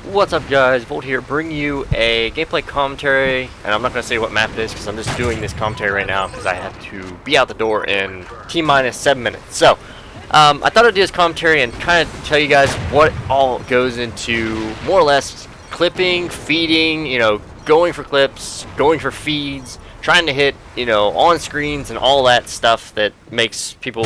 What's up guys, Volt here, bring you a gameplay commentary, and I'm not going to say what map it is because I'm just doing this commentary right now because I have to be out the door in T-minus 7 minutes. So, I thought I'd do this commentary and kind of tell you guys what all goes into more or less clipping, feeding, going for clips, going for feeds, trying to hit, on screens and all that stuff that makes people,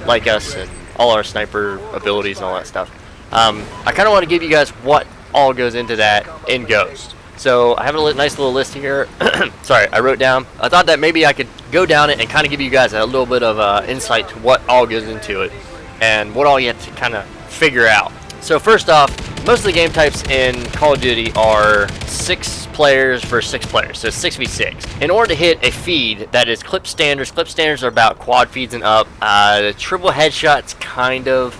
like us and all our sniper abilities and all that stuff. I kind of want to give you guys what all goes into that in Ghost. So I have a nice little list here. Sorry, I wrote down. I thought that maybe I could go down it and kind of give you guys a little bit of insight to what all goes into it and what all you have to kind of figure out. So first off, most of the game types in Call of Duty are 6 players versus 6 players, so 6v6. In order to hit a feed that is clip standards are about quad feeds and up. Triple headshots, kind of,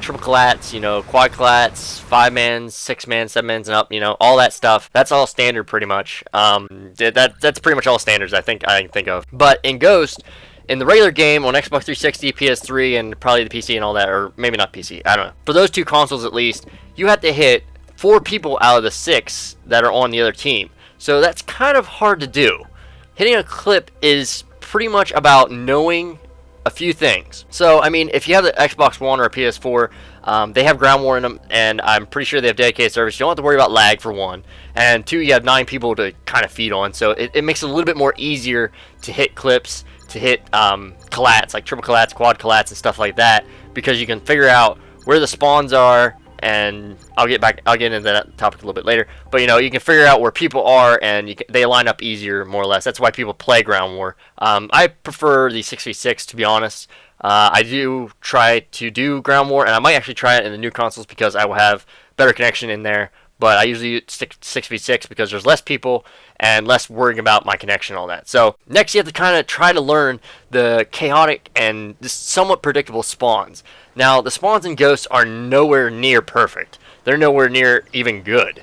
triple collats, quad collats, 5-man, 6-man, 7-mans and up, all that stuff. That's all standard pretty much. That's pretty much all standards I can think of. But in Ghost, in the regular game on Xbox 360, PS3, and probably the PC and all that, or maybe not PC, I don't know. For those 2 consoles at least, you have to hit 4 people out of the 6 that are on the other team. So that's kind of hard to do. Hitting a clip is pretty much about knowing a few things. So, I mean, if you have the Xbox One or a PS4, they have ground war in them, and I'm pretty sure they have dedicated servers. You don't have to worry about lag, for one. And 2, you have 9 people to kind of feed on. So it makes it a little bit more easier to hit clips, to hit collats, like triple collats, quad collats, and stuff like that, because you can figure out where the spawns are, and I'll get into that topic a little bit later. But you can figure out where people are, and they line up easier, more or less. That's why people play ground war. I prefer the 6v6, to be honest. I do try to do ground war, and I might actually try it in the new consoles because I will have better connection in there. But I usually stick 6v6 because there's less people and less worrying about my connection and all that. So next you have to kind of try to learn the chaotic and somewhat predictable spawns. Now the spawns in Ghosts are nowhere near perfect. They're nowhere near even good.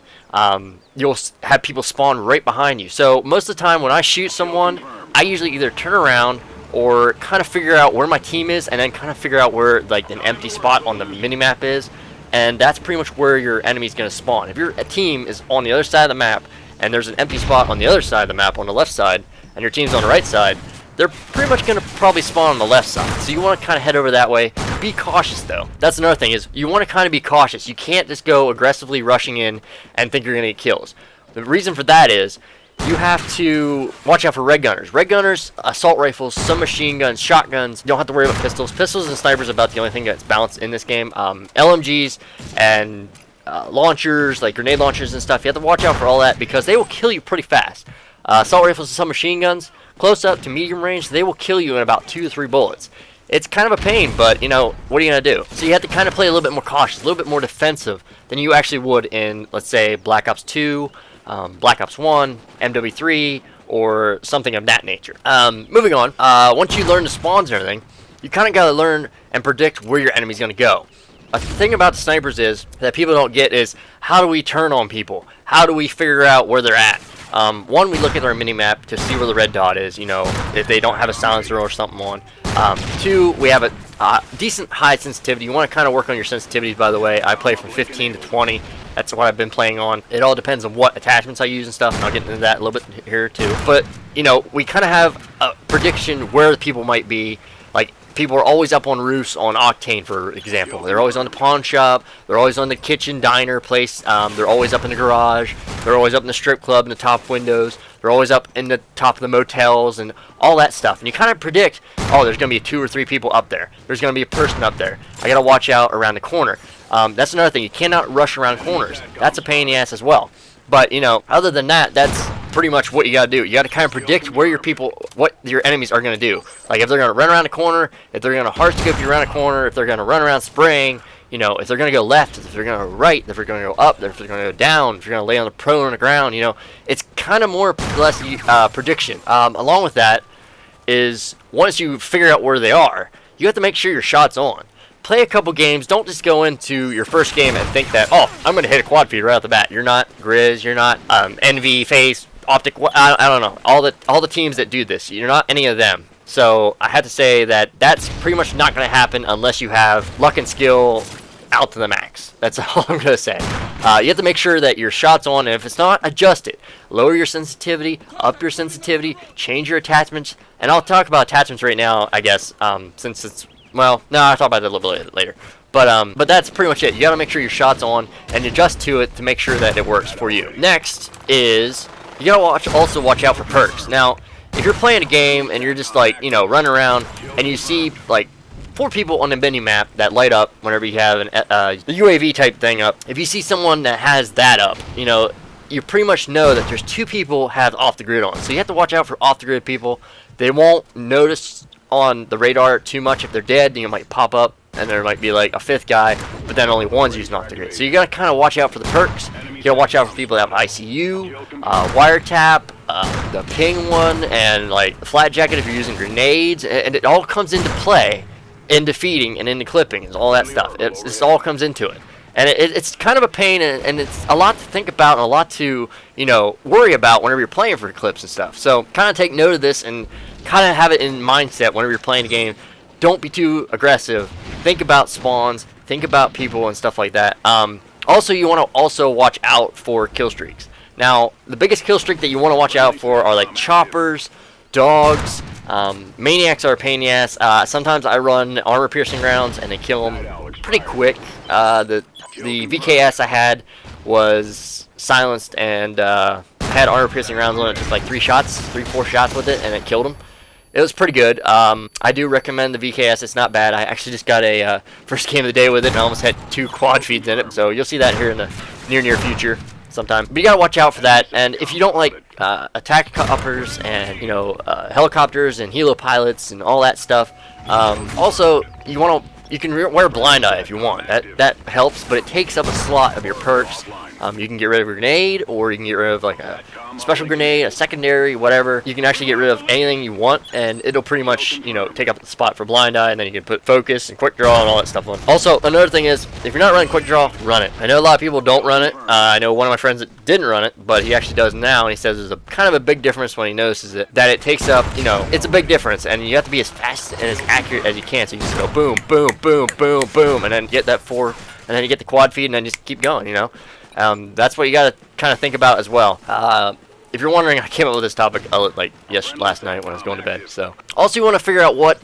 You'll have people spawn right behind you. So most of the time when I shoot someone, I usually either turn around or kind of figure out where my team is, and then kind of figure out where like an empty spot on the minimap is. And that's pretty much where your enemy's going to spawn. If your team is on the other side of the map, and there's an empty spot on the other side of the map on the left side, and your team's on the right side, they're pretty much going to probably spawn on the left side. So you want to kind of head over that way. Be cautious though. That's another thing, is you want to kind of be cautious. You can't just go aggressively rushing in and think you're going to get kills. The reason for that is you have to watch out for red gunners. Red gunners, assault rifles, some machine guns, shotguns. You don't have to worry about pistols. Pistols and snipers are about the only thing that's balanced in this game. LMGs and launchers, like grenade launchers and stuff. You have to watch out for all that because they will kill you pretty fast. Assault rifles and some machine guns, close up to medium range, they will kill you in about 2 to 3 bullets. It's kind of a pain, but what are you going to do? So you have to kind of play a little bit more cautious, a little bit more defensive than you actually would in, let's say, Black Ops 2, Black Ops 1, MW3, or something of that nature. Moving on, once you learn the spawns and everything, you kind of got to learn and predict where your enemy's going to go. A thing about the snipers is that people don't get is, how do we turn on people? How do we figure out where they're at? One, we look at our minimap to see where the red dot is, if they don't have a silencer or something on. 2, we have a decent high sensitivity. You want to kind of work on your sensitivities, by the way. I play from 15 to 20. That's what I've been playing on. It all depends on what attachments I use and stuff, and I'll get into that a little bit here too. But, we kind of have a prediction where the people might be. Like, people are always up on roofs on Octane, for example. They're always on the pawn shop. They're always on the kitchen diner place. They're always up in the garage. They're always up in the strip club in the top windows. They're always up in the top of the motels and all that stuff. And you kind of predict, oh, there's going to be 2 or 3 people up there. There's going to be a person up there. I got to watch out around the corner. That's another thing. You cannot rush around corners. That's a pain in the ass as well. But, other than that, that's pretty much what you got to do. You got to kind of predict where what your enemies are going to do. Like, if they're going to run around a corner, if they're going to hard scope you around a corner, if they're going to run around spraying, if they're going to go left, if they're going to go right, if they're going to go up, if they're going to go down, if you're going to lay on the prone on the ground, it's kind of more or less prediction. Along with that is, once you figure out where they are, you have to make sure your shot's on. Play a couple games. Don't just go into your first game and think that, oh, I'm going to hit a quad feed right off the bat. You're not Grizz, you're not Envy, Face, Optic, I don't know, all the teams that do this. You're not any of them. So I have to say that that's pretty much not going to happen unless you have luck and skill out to the max. That's all I'm gonna say. You have to make sure that your shot's on, and if it's not, adjust it. Lower your sensitivity, up your sensitivity, change your attachments, and I'll talk about attachments right now, I guess, since it's, well, no, I'll talk about that a little bit later. But that's pretty much it. You gotta make sure your shot's on and adjust to it to make sure that it works for you. Next is, you gotta also watch out for perks. Now, if you're playing a game and you're just like, you know, running around and you see like 4 people on the mini map that light up whenever you have the UAV type thing up. If you see someone that has that up, you know, you pretty much know that there's 2 people have off the grid on. So you have to watch out for off the grid people. They won't notice on the radar too much if they're dead. You might pop up and there might be like a 5th guy, but then only one's using off the grid. So you gotta kind of watch out for the perks. You gotta watch out for people that have ICU, wiretap, the ping one, and like the flat jacket if you're using grenades, and it all comes into play in defeating and in the clipping and all that stuff. It all comes into it. And it's kind of a pain, and it's a lot to think about and a lot to, you know, worry about whenever you're playing for clips and stuff. So kind of take note of this and kind of have it in mindset whenever you're playing the game. Don't be too aggressive. Think about spawns. Think about people and stuff like that. Also, you want to also watch out for kill streaks. Now, the biggest kill streak that you want to watch out for are like choppers, dogs. Maniacs are a pain in the ass. Sometimes I run armor piercing rounds and they kill them pretty quick. The VKS I had was silenced and had armor piercing rounds on it. Took like 4 shots with it, and it killed him. It was pretty good. I do recommend the VKS. It's not bad. I actually just got a first game of the day with it, and I almost had 2 quad feeds in it. So you'll see that here in the near future sometime. But you gotta watch out for that. And if you don't like attack choppers and, you know, helicopters and helo pilots and all that stuff, also you can wear blind eye if you want. That helps, but it takes up a slot of your perks. You can get rid of a grenade, or you can get rid of like a special grenade, a secondary, whatever. You can actually get rid of anything you want, and it'll pretty much, you know, take up the spot for blind eye, and then you can put focus and quick draw and all that stuff on. Also, another thing is, if you're not running quick draw, run it. I know a lot of people don't run it. I know one of my friends that didn't run it, but he actually does now, and he says there's a kind of a big difference when he notices it, that it takes up, you know, it's a big difference, and you have to be as fast and as accurate as you can. So you just go boom, boom, boom, boom, boom, and then get that 4, and then you get the quad feed, and then just keep going, you know. That's what you got to kind of think about as well. If you're wondering, I came up with this topic last night when I was going to bed. So, also you want to figure out what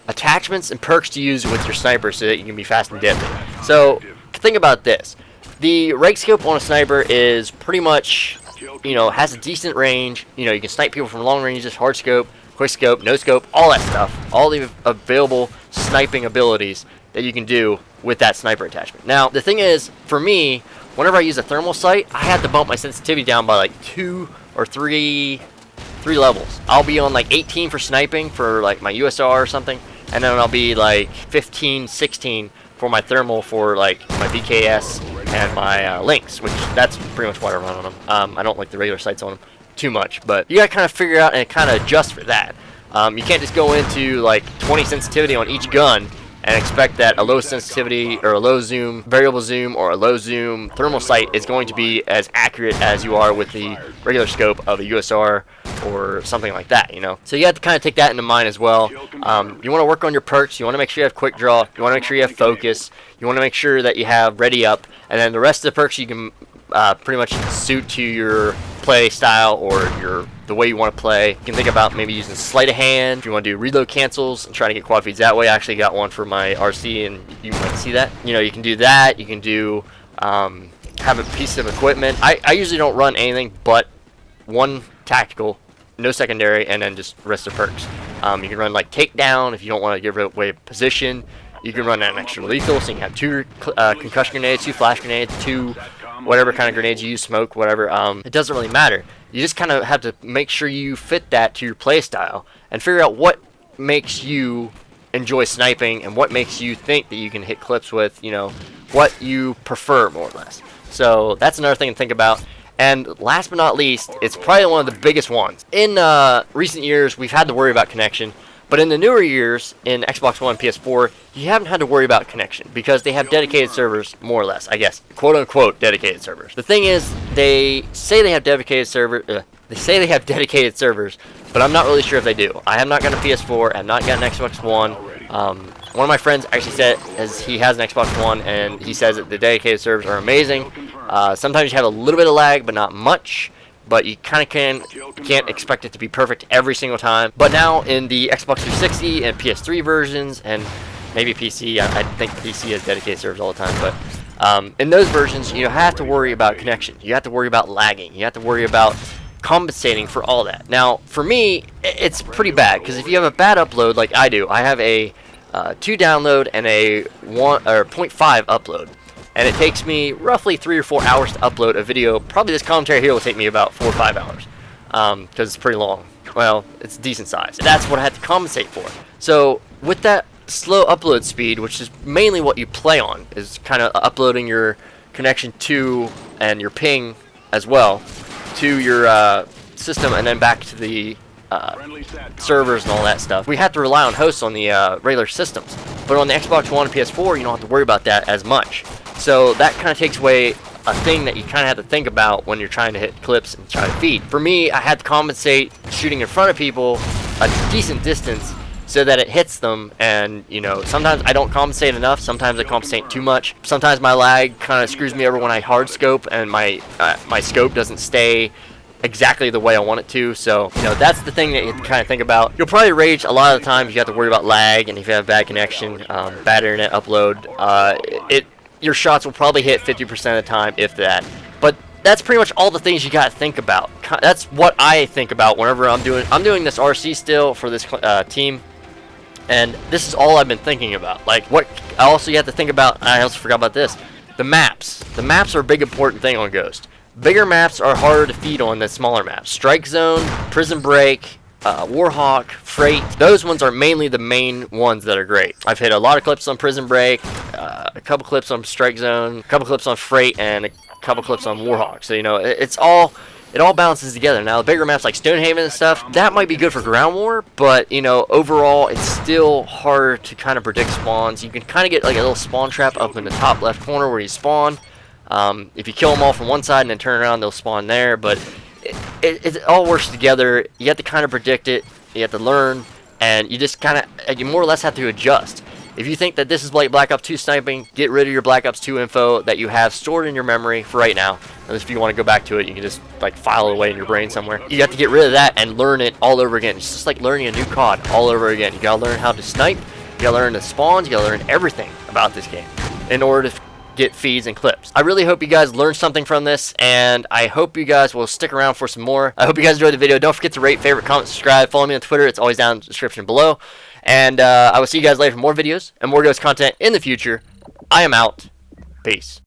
attachments and perks to use with your sniper so that you can be fast and deadly. So think about this: the rake scope on a sniper is pretty much, you know, has a decent range. You know, you can snipe people from long ranges, hard scope, quick scope, no scope, all that stuff, all the available sniping abilities that you can do with that sniper attachment. Now, the thing is, for me, whenever I use a thermal sight, I have to bump my sensitivity down by like 2 or 3 levels. I'll be on like 18 for sniping for like my USR or something, and then I'll be like 15, 16 for my thermal for like my VKS and my Lynx, which that's pretty much what I run on them. I don't like the regular sights on them too much, but you gotta kind of figure out and kind of adjust for that. You can't just go into like 20 sensitivity on each gun and expect that a low sensitivity or a low zoom, variable zoom, or a low zoom thermal sight is going to be as accurate as you are with the regular scope of a USR or something like that, you know. So you have to kind of take that into mind as well. You want to work on your perks. You want to make sure you have quick draw. You want to make sure you have focus. You want to make sure that you have ready up, and then the rest of the perks you can pretty much suit to your play style or the way you want to play. You can think about maybe using sleight of hand if you want to do reload cancels and try to get quad feeds that way. I actually got one for my RC, and you might see that. You know, you can do that. You can do have a piece of equipment. I usually don't run anything but 1 tactical, no secondary, and then just rest of perks. You can run like takedown if you don't want to give away position. You can run an extra lethal, so you can have 2 concussion grenades, 2 flash grenades, 2 whatever kind of grenades you use, smoke, whatever. It doesn't really matter. You just kind of have to make sure you fit that to your play style and figure out what makes you enjoy sniping and what makes you think that you can hit clips with, you know, what you prefer more or less. So that's another thing to think about. And last but not least, it's probably one of the biggest ones. In recent years, we've had to worry about connection. But in the newer years, in Xbox One, PS4, you haven't had to worry about connection because they have dedicated servers, more or less, I guess, quote-unquote dedicated servers. The thing is, they say they have dedicated servers, but I'm not really sure if they do. I have not gotten a PS4, I have not gotten an Xbox One, One of my friends actually said, as he has an Xbox One, and he says that the dedicated servers are amazing. Sometimes you have a little bit of lag, but not much. But you kind of can't expect it to be perfect every single time. But now in the Xbox 360 and PS3 versions, and maybe PC, I think PC has dedicated servers all the time, but in those versions, you have to worry about connection. You have to worry about lagging. You have to worry about compensating for all that. Now, for me, it's pretty bad, because if you have a bad upload like I do, I have a 2 download and a 0.5 upload. And it takes me roughly 3 or 4 hours to upload a video. Probably this commentary here will take me about 4 or 5 hours, because it's pretty long. Well, it's decent size. That's what I had to compensate for. So with that slow upload speed, which is mainly what you play on, is kind of uploading your connection to and your ping as well to your system, and then back to the servers and all that stuff. We have to rely on hosts on the regular systems, but on the Xbox One and PS4, you don't have to worry about that as much. So that kind of takes away a thing that you kind of have to think about when you're trying to hit clips and try to feed. For me, I had to compensate shooting in front of people a decent distance so that it hits them, and sometimes I don't compensate enough, sometimes I compensate too much. Sometimes my lag kind of screws me over when I hard scope, and my scope doesn't stay exactly the way I want it to. So that's the thing that you have to kind of think about. You'll probably rage a lot of the times. You have to worry about lag, and if you have bad connection, bad internet upload, your shots will probably hit 50% of the time, if that. But that's pretty much all the things you got to think about. That's what I think about whenever I'm doing this RC still for this team, and this is all I've been thinking about. Like, what also you have to think about, I also forgot about this, the maps. The maps are a big important thing on Ghost. Bigger maps are harder to feed on than smaller maps. Strike Zone, Prison Break, Warhawk, Freight, those ones are mainly the main ones that are great. I've hit a lot of clips on Prison Break, a couple clips on Strike Zone, a couple clips on Freight, and a couple clips on Warhawk. So it all balances together. Now the bigger maps like Stonehaven and stuff, that might be good for ground war, but overall it's still harder to kind of predict spawns. You can kind of get like a little spawn trap up in the top left corner where you spawn. If you kill them all from one side and then turn around, they'll spawn there, but it all works together. You have to kind of predict it, you have to learn, and you just kind of, you more or less have to adjust. If you think that this is like Black Ops 2 sniping, get rid of your Black Ops 2 info that you have stored in your memory for right now. And if you want to go back to it, you can just like file it away in your brain somewhere. You have to get rid of that and learn it all over again. It's just like learning a new COD all over again. You gotta learn how to snipe, you gotta learn the spawns, you gotta learn everything about this game in order to get feeds and clips. I really hope you guys learned something from this, and I hope you guys will stick around for some more. I hope you guys enjoyed the video. Don't forget to rate, favorite, comment, subscribe. Follow me on Twitter. It's always down in the description below. And I will see you guys later for more videos and more Ghost content in the future. I am out. Peace.